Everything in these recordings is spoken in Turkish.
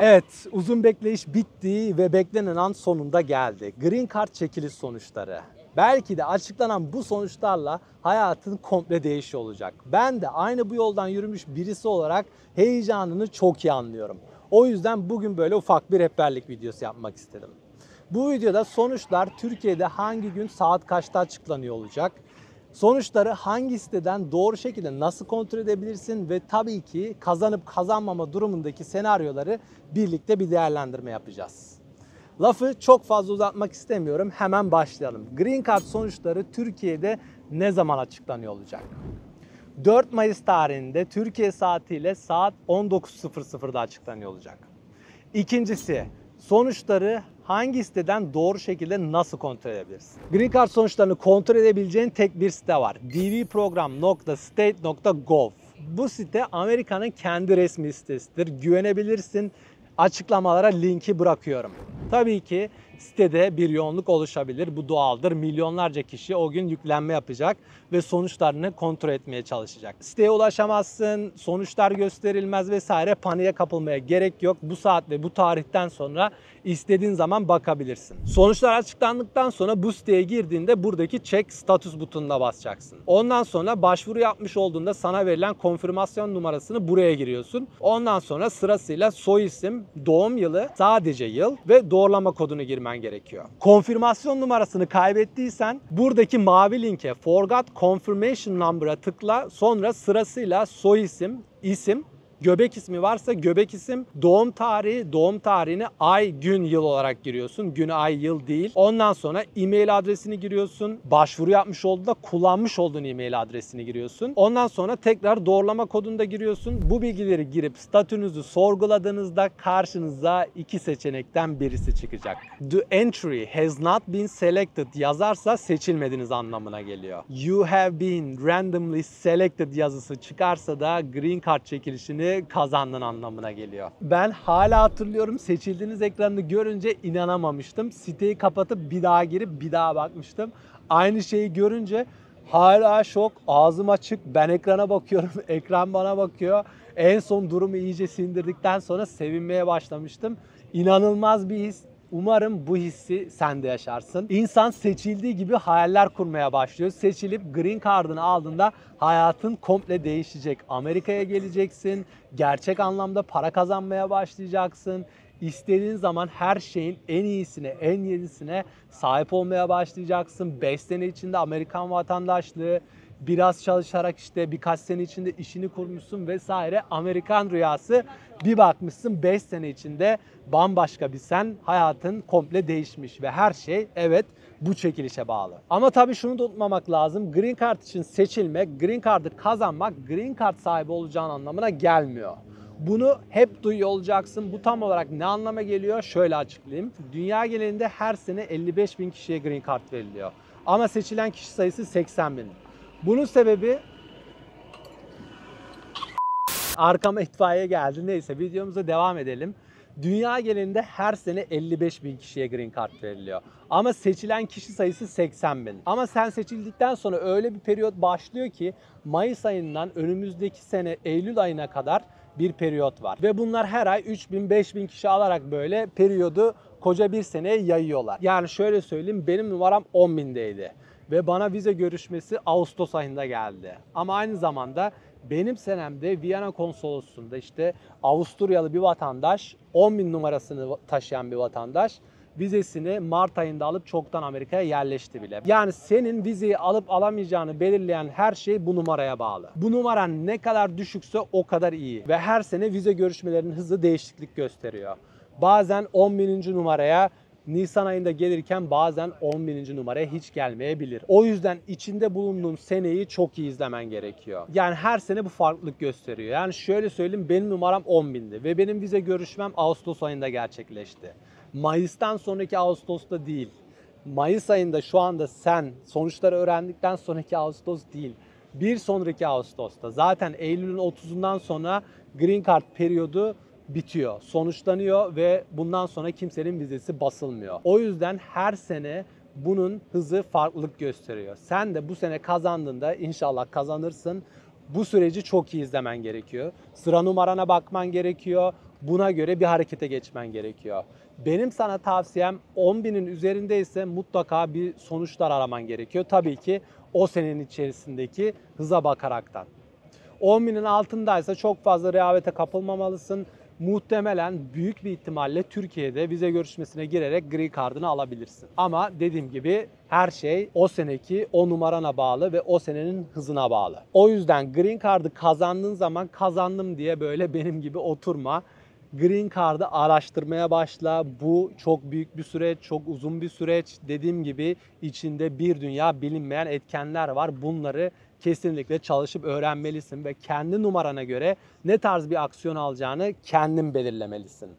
Evet, uzun bekleyiş bitti ve beklenen an sonunda geldi. Green Card çekiliş sonuçları. Belki de açıklanan bu sonuçlarla hayatın komple değişiyor olacak. Ben de aynı bu yoldan yürümüş birisi olarak heyecanını çok iyi anlıyorum. O yüzden bugün böyle ufak bir rehberlik videosu yapmak istedim. Bu videoda sonuçlar Türkiye'de hangi gün saat kaçta açıklanıyor olacak? Sonuçları hangi siteden doğru şekilde nasıl kontrol edebilirsin ve tabii ki kazanıp kazanmama durumundaki senaryoları birlikte bir değerlendirme yapacağız. Lafı çok fazla uzatmak istemiyorum. Hemen başlayalım. Green Card sonuçları Türkiye'de ne zaman açıklanıyor olacak? 4 Mayıs tarihinde Türkiye saatiyle saat 19.00'da açıklanıyor olacak. İkincisi, sonuçları hangi siteden doğru şekilde nasıl kontrol edebilirsin? Green Card sonuçlarını kontrol edebileceğin tek bir site var. dvprogram.state.gov. Bu site Amerika'nın kendi resmi sitesidir. Güvenebilirsin. Açıklamalara linki bırakıyorum. Tabii ki sitede bir yoğunluk oluşabilir. Bu doğaldır. Milyonlarca kişi o gün yüklenme yapacak ve sonuçlarını kontrol etmeye çalışacak. Siteye ulaşamazsın, sonuçlar gösterilmez vesaire, paniğe kapılmaya gerek yok. Bu saat ve bu tarihten sonra istediğin zaman bakabilirsin. Sonuçlar açıklandıktan sonra bu siteye girdiğinde buradaki check status butonuna basacaksın. Ondan sonra başvuru yapmış olduğunda sana verilen konfirmasyon numarasını buraya giriyorsun. Ondan sonra sırasıyla soy isim, doğum yılı, sadece yıl ve doğrulama kodunu girmen gerekiyor. Konfirmasyon numarasını kaybettiysen buradaki mavi linke Forgot Confirmation Number'a tıkla. Sonra sırasıyla soy isim, isim, göbek ismi varsa göbek isim, doğum tarihi, doğum tarihini ay, gün, yıl olarak giriyorsun. Gün, ay, yıl değil. Ondan sonra e-mail adresini giriyorsun. Başvuru yapmış olduğunda kullanmış olduğun e-mail adresini giriyorsun. Ondan sonra tekrar doğrulama kodunu da giriyorsun. Bu bilgileri girip statünüzü sorguladığınızda karşınıza iki seçenekten birisi çıkacak. The entry has not been selected yazarsa seçilmediğiniz anlamına geliyor. You have been randomly selected yazısı çıkarsa da Green Card çekilişini kazandığın anlamına geliyor. Ben hala hatırlıyorum, seçildiğiniz ekranını görünce inanamamıştım. Siteyi kapatıp bir daha girip bir daha bakmıştım. Aynı şeyi görünce hala şok, ağzım açık, ben ekrana bakıyorum, ekran bana bakıyor. En son durumu iyice sindirdikten sonra sevinmeye başlamıştım. İnanılmaz bir his. Umarım bu hissi sen de yaşarsın. İnsan seçildiği gibi hayaller kurmaya başlıyor. Seçilip Green Card'ını aldığında hayatın komple değişecek. Amerika'ya geleceksin. Gerçek anlamda para kazanmaya başlayacaksın. İstediğin zaman her şeyin en iyisine, en yedisine sahip olmaya başlayacaksın. 5 sene içinde Amerikan vatandaşlığı, biraz çalışarak işte birkaç sene içinde işini kurmuşsun vesaire. Amerikan rüyası, bir bakmışsın 5 sene içinde bambaşka bir sen, hayatın komple değişmiş ve her şey evet bu çekilişe bağlı. Ama tabii şunu da unutmamak lazım. Green Card için seçilmek, Green Card'ı kazanmak Green Card sahibi olacağın anlamına gelmiyor. Bunu hep duyuyor olacaksın. Bu tam olarak ne anlama geliyor? Şöyle açıklayayım. Dünya genelinde her sene 55 bin kişiye Green Card veriliyor. Ama seçilen kişi sayısı 80 bin. Bunun sebebi, arkama itfaiye geldi. Neyse, videomuza devam edelim. Dünya genelinde her sene 55 bin kişiye Green Card veriliyor. Ama seçilen kişi sayısı 80 bin. Ama sen seçildikten sonra öyle bir periyot başlıyor ki Mayıs ayından önümüzdeki sene Eylül ayına kadar bir periyot var. Ve bunlar her ay 3 bin 5 bin kişi alarak böyle periyodu koca bir seneye yayıyorlar. Yani şöyle söyleyeyim, benim numaram 10 bindeydi. Ve bana vize görüşmesi Ağustos ayında geldi. Ama aynı zamanda benim senemde Viyana konsolosluğunda işte Avusturyalı bir vatandaş, 10.000 numarasını taşıyan bir vatandaş vizesini Mart ayında alıp çoktan Amerika'ya yerleşti bile. Yani senin vizeyi alıp alamayacağını belirleyen her şey bu numaraya bağlı. Bu numaran ne kadar düşükse o kadar iyi ve her sene vize görüşmelerinin hızı değişiklik gösteriyor. Bazen 10.000. numaraya Nisan ayında gelirken bazen 10.000. numaraya hiç gelmeyebilir. O yüzden içinde bulunduğun seneyi çok iyi izlemen gerekiyor. Yani her sene bu farklılık gösteriyor. Yani şöyle söyleyeyim, benim numaram 10.000'di ve benim vize görüşmem Ağustos ayında gerçekleşti. Mayıs'tan sonraki Ağustos'ta değil. Mayıs ayında şu anda sen sonuçları öğrendikten sonraki Ağustos değil. Bir sonraki Ağustos'ta. Zaten Eylül'ün 30'undan sonra Green Card periyodu bitiyor, sonuçlanıyor ve bundan sonra kimsenin vizesi basılmıyor. O yüzden her sene bunun hızı farklılık gösteriyor. Sen de bu sene kazandığında, inşallah kazanırsın, bu süreci çok iyi izlemen gerekiyor. Sıra numarana bakman gerekiyor. Buna göre bir harekete geçmen gerekiyor. Benim sana tavsiyem 10.000'in üzerindeyse mutlaka bir sonuçlar araman gerekiyor. Tabii ki o senenin içerisindeki hıza bakaraktan. 10.000'in altındaysa çok fazla rehavete kapılmamalısın. Muhtemelen büyük bir ihtimalle Türkiye'de vize görüşmesine girerek Green Card'ını alabilirsin. Ama dediğim gibi her şey o seneki o numarana bağlı ve o senenin hızına bağlı. O yüzden Green Card'ı kazandığın zaman kazandım diye böyle benim gibi oturma. Green Card'ı araştırmaya başla. Bu çok büyük bir süreç, çok uzun bir süreç. Dediğim gibi içinde bir dünya bilinmeyen etkenler var. Bunları kesinlikle çalışıp öğrenmelisin ve kendi numarana göre ne tarz bir aksiyon alacağını kendin belirlemelisin.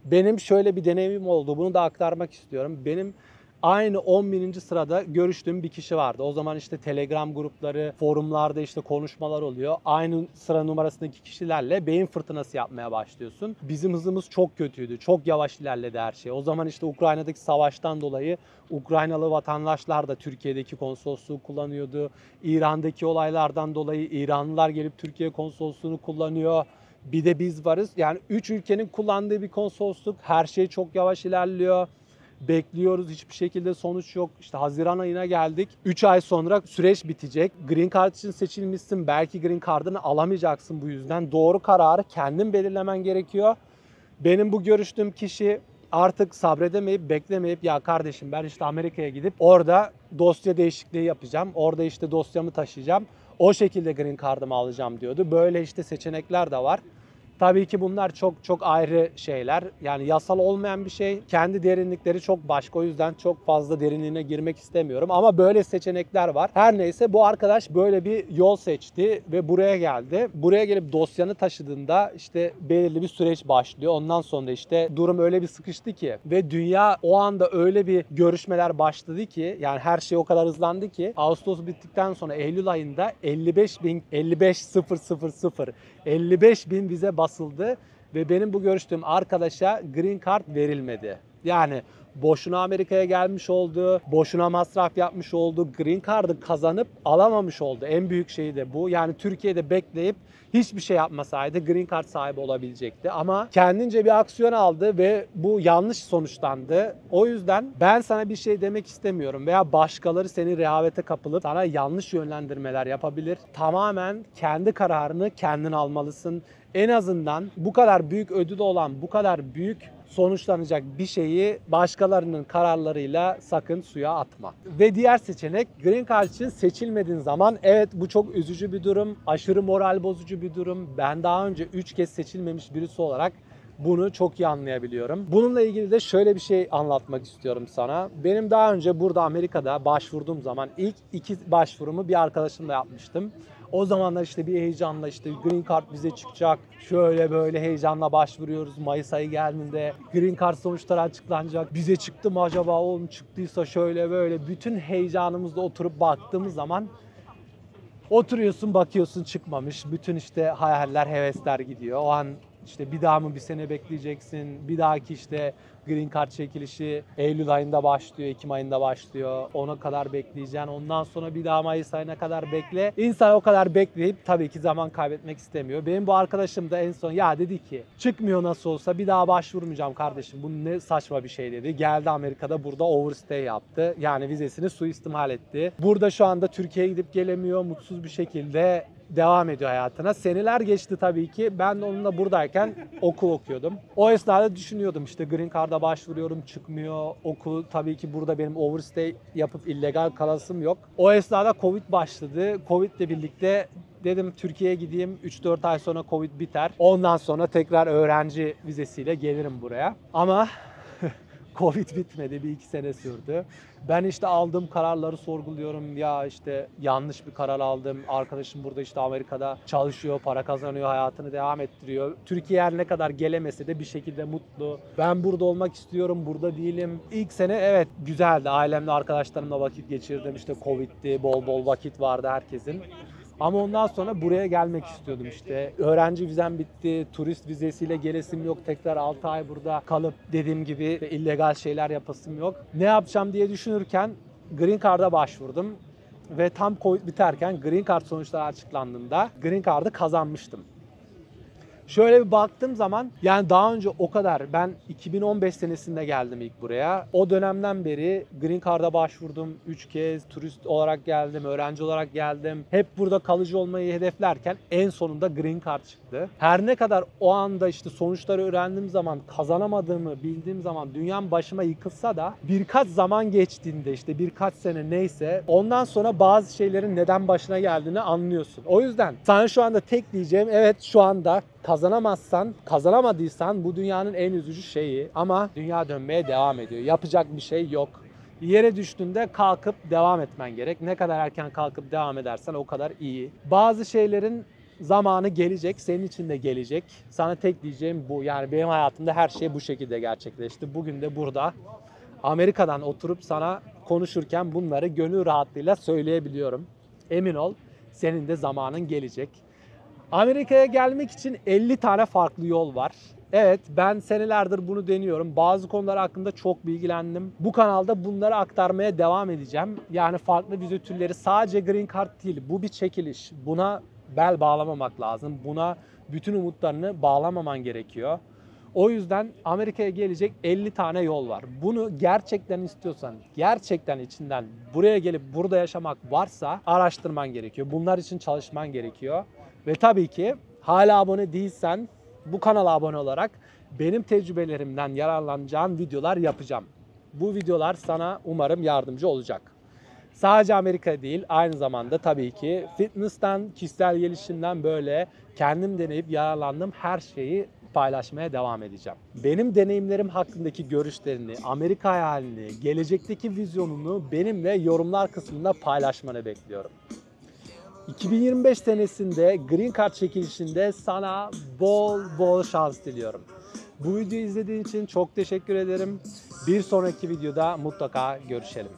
Benim şöyle bir deneyimim oldu. Bunu da aktarmak istiyorum. Benim aynı 10.000. sırada görüştüğüm bir kişi vardı. O zaman işte Telegram grupları, forumlarda işte konuşmalar oluyor. Aynı sıra numarasındaki kişilerle beyin fırtınası yapmaya başlıyorsun. Bizim hızımız çok kötüydü. Çok yavaş ilerledi her şey. O zaman işte Ukrayna'daki savaştan dolayı Ukraynalı vatandaşlar da Türkiye'deki konsolosluğu kullanıyordu. İran'daki olaylardan dolayı İranlılar gelip Türkiye konsolosluğunu kullanıyor. Bir de biz varız. Yani 3 ülkenin kullandığı bir konsolosluk. Her şey çok yavaş ilerliyor. Bekliyoruz, hiçbir şekilde sonuç yok. İşte Haziran ayına geldik. 3 ay sonra süreç bitecek. Green Card için seçilmişsin. Belki Green Card'ını alamayacaksın bu yüzden. Doğru kararı kendin belirlemen gerekiyor. Benim bu görüştüğüm kişi artık sabredemeyip beklemeyip ya kardeşim ben işte Amerika'ya gidip orada dosya değişikliği yapacağım. Orada işte dosyamı taşıyacağım. O şekilde Green Card'ımı alacağım diyordu. Böyle işte seçenekler de var. Tabii ki bunlar çok çok ayrı şeyler. Yani yasal olmayan bir şey. Kendi derinlikleri çok başka. O yüzden çok fazla derinliğine girmek istemiyorum. Ama böyle seçenekler var. Her neyse bu arkadaş böyle bir yol seçti ve buraya geldi. Buraya gelip dosyanı taşıdığında işte belirli bir süreç başlıyor. Ondan sonra işte durum öyle bir sıkıştı ki ve dünya o anda öyle bir görüşmeler başladı ki yani her şey o kadar hızlandı ki Ağustos bittikten sonra Eylül ayında 55 bin vize basıldı ve benim bu görüştüğüm arkadaşa Green Card verilmedi. Yani boşuna Amerika'ya gelmiş oldu, boşuna masraf yapmış oldu, Green Card'ı kazanıp alamamış oldu. En büyük şey de bu. Yani Türkiye'de bekleyip hiçbir şey yapmasaydı Green Card sahibi olabilecekti. Ama kendince bir aksiyon aldı ve bu yanlış sonuçlandı. O yüzden ben sana bir şey demek istemiyorum veya başkaları seni rehavete kapılıp sana yanlış yönlendirmeler yapabilir. Tamamen kendi kararını kendin almalısın. En azından bu kadar büyük ödülü olan, bu kadar büyük sonuçlanacak bir şeyi başkalarının kararlarıyla sakın suya atma. Ve diğer seçenek Green Card için seçilmediğin zaman evet bu çok üzücü bir durum, aşırı moral bozucu bir durum. Ben daha önce 3 kez seçilmemiş birisi olarak bunu çok iyi anlayabiliyorum. Bununla ilgili de şöyle bir şey anlatmak istiyorum sana. Benim daha önce burada Amerika'da başvurduğum zaman ilk 2 başvurumu bir arkadaşımla yapmıştım. O zamanlar işte bir heyecanla işte Green Card bize çıkacak. Şöyle böyle heyecanla başvuruyoruz. Mayıs ayı geldiğinde Green Card sonuçları açıklanacak. Bize çıktı mı acaba oğlum çıktıysa şöyle böyle. Bütün heyecanımızla oturup baktığımız zaman oturuyorsun bakıyorsun çıkmamış. Bütün işte hayaller, hevesler gidiyor. O an işte bir daha mı bir sene bekleyeceksin? Bir dahaki işte Green Card çekilişi Eylül ayında başlıyor, Ekim ayında başlıyor. Ona kadar bekleyeceksin. Ondan sonra bir daha Mayıs ayına kadar bekle. İnsan o kadar bekleyip tabii ki zaman kaybetmek istemiyor. Benim bu arkadaşım da en son ya dedi ki çıkmıyor nasıl olsa bir daha başvurmayacağım kardeşim. Bu ne saçma bir şey dedi. Geldi Amerika'da burada overstay yaptı. Yani vizesini suistimal etti. Burada şu anda Türkiye'ye gidip gelemiyor. Mutsuz bir şekilde devam ediyor hayatına. Seneler geçti tabii ki. Ben de onunla buradayken okul okuyordum. O esnada düşünüyordum işte Green Card'a başvuruyorum çıkmıyor. Okul tabii ki burada benim overstay yapıp illegal kalasım yok. O esnada Covid başladı. Covid'le birlikte dedim Türkiye'ye gideyim. 3-4 ay sonra Covid biter. Ondan sonra tekrar öğrenci vizesiyle gelirim buraya. Ama Covid bitmedi. 1-2 sene sürdü. Ben işte aldığım kararları sorguluyorum. Ya işte yanlış bir karar aldım. Arkadaşım burada işte Amerika'da çalışıyor, para kazanıyor, hayatını devam ettiriyor. Türkiye her ne kadar gelemese de bir şekilde mutlu. Ben burada olmak istiyorum, burada değilim. İlk sene evet güzeldi. Ailemle, arkadaşlarımla vakit geçirdim. İşte Covid'ti, bol bol vakit vardı herkesin. Ama ondan sonra buraya gelmek istiyordum işte. Öğrenci vizem bitti, turist vizesiyle gelesim yok. Tekrar 6 ay burada kalıp dediğim gibi illegal şeyler yapasım yok. Ne yapacağım diye düşünürken Green Card'a başvurdum. Ve tam Covid biterken Green Card sonuçları açıklandığında Green Card'ı kazanmıştım. Şöyle bir baktığım zaman yani daha önce o kadar ben 2015 senesinde geldim ilk buraya. O dönemden beri Green Card'a başvurdum. 3 kez turist olarak geldim, öğrenci olarak geldim. Hep burada kalıcı olmayı hedeflerken en sonunda Green Card çıktı. Her ne kadar o anda işte sonuçları öğrendiğim zaman kazanamadığımı bildiğim zaman dünyam başıma yıkılsa da birkaç zaman geçtiğinde işte birkaç sene neyse ondan sonra bazı şeylerin neden başına geldiğini anlıyorsun. O yüzden sana şu anda tek diyeceğim evet şu anda kazanamadıysan bu dünyanın en üzücü şeyi ama dünya dönmeye devam ediyor. Yapacak bir şey yok. Yere düştüğünde kalkıp devam etmen gerek. Ne kadar erken kalkıp devam edersen o kadar iyi. Bazı şeylerin zamanı gelecek, senin için de gelecek. Sana tek diyeceğim bu. Yani benim hayatımda her şey bu şekilde gerçekleşti. Bugün de burada Amerika'dan oturup sana konuşurken bunları gönül rahatlığıyla söyleyebiliyorum. Emin ol, senin de zamanın gelecek. Amerika'ya gelmek için 50 tane farklı yol var. Evet, ben senelerdir bunu deniyorum. Bazı konular hakkında çok bilgilendim. Bu kanalda bunları aktarmaya devam edeceğim. Yani farklı vize türleri sadece Green Card değil. Bu bir çekiliş. Buna bel bağlamamak lazım. Buna bütün umutlarını bağlamaman gerekiyor. O yüzden Amerika'ya gelecek 50 tane yol var. Bunu gerçekten istiyorsan, gerçekten içinden buraya gelip burada yaşamak varsa araştırman gerekiyor. Bunlar için çalışman gerekiyor. Ve tabii ki hala abone değilsen bu kanala abone olarak benim tecrübelerimden yararlanacağın videolar yapacağım. Bu videolar sana umarım yardımcı olacak. Sadece Amerika değil, aynı zamanda tabii ki fitness'tan, kişisel gelişimden böyle kendim deneyip yararlandığım her şeyi paylaşmaya devam edeceğim. Benim deneyimlerim hakkındaki görüşlerini, Amerika hayalini, gelecekteki vizyonunu benimle yorumlar kısmında paylaşmanı bekliyorum. 2025 senesinde Green Card çekilişinde sana bol bol şans diliyorum. Bu videoyu izlediğin için çok teşekkür ederim. Bir sonraki videoda mutlaka görüşelim.